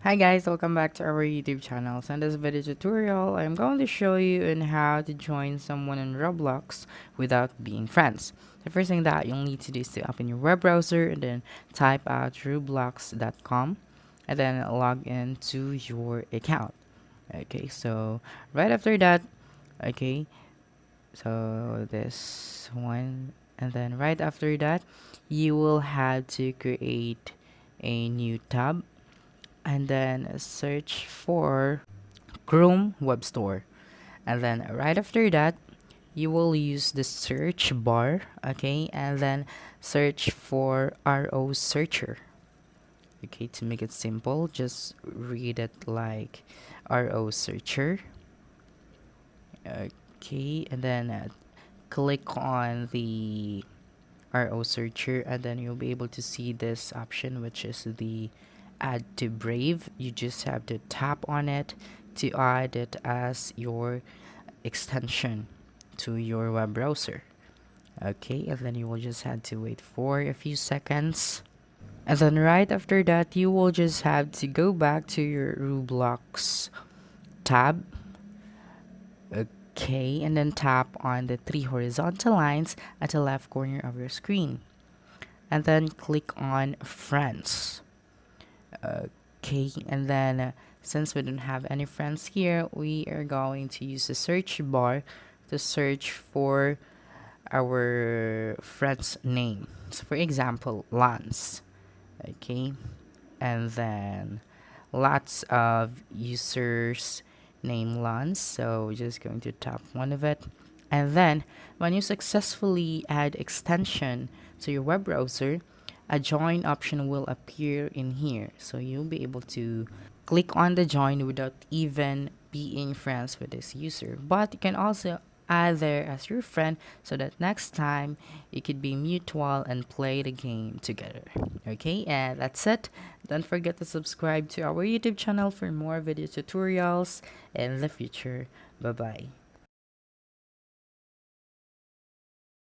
Hi guys, welcome back to our YouTube channel. So in this video tutorial, I'm going to show you on how to join someone in Roblox without being friends. The first thing that you'll need to do is to open your web browser and then type out roblox.com and then log into your account. Okay, so right after that, okay, so this one, and then right after that, you will have to create a new tab and then search for Chrome Web Store. And then right after that, you will use the search bar, okay, and then search for RO searcher. Okay, to make it simple, just read it like RO searcher. Okay, and then click on the RO searcher, and then you'll be able to see this option, which is the add to Brave. You just have to tap on it to add it as your extension to your web browser. Okay, and then you will just have to wait for a few seconds. And then right after that, you will just have to go back to your Roblox tab. Okay, and then tap on the three horizontal lines at the left corner of your screen. And then click on Friends. Okay, and then since we don't have any friends here, we are going to use the search bar to search for our friend's name. So for example, Lance. Okay, and then lots of users name Lance, so we're just going to tap one of it. And then when you successfully add extension to your web browser, a join option will appear in here, so you'll be able to click on the join without even being friends with this user. But you can also add there as your friend so that next time you could be mutual and play the game together. Okay, and that's it. Don't forget to subscribe to our YouTube channel for more video tutorials in the future. Bye bye.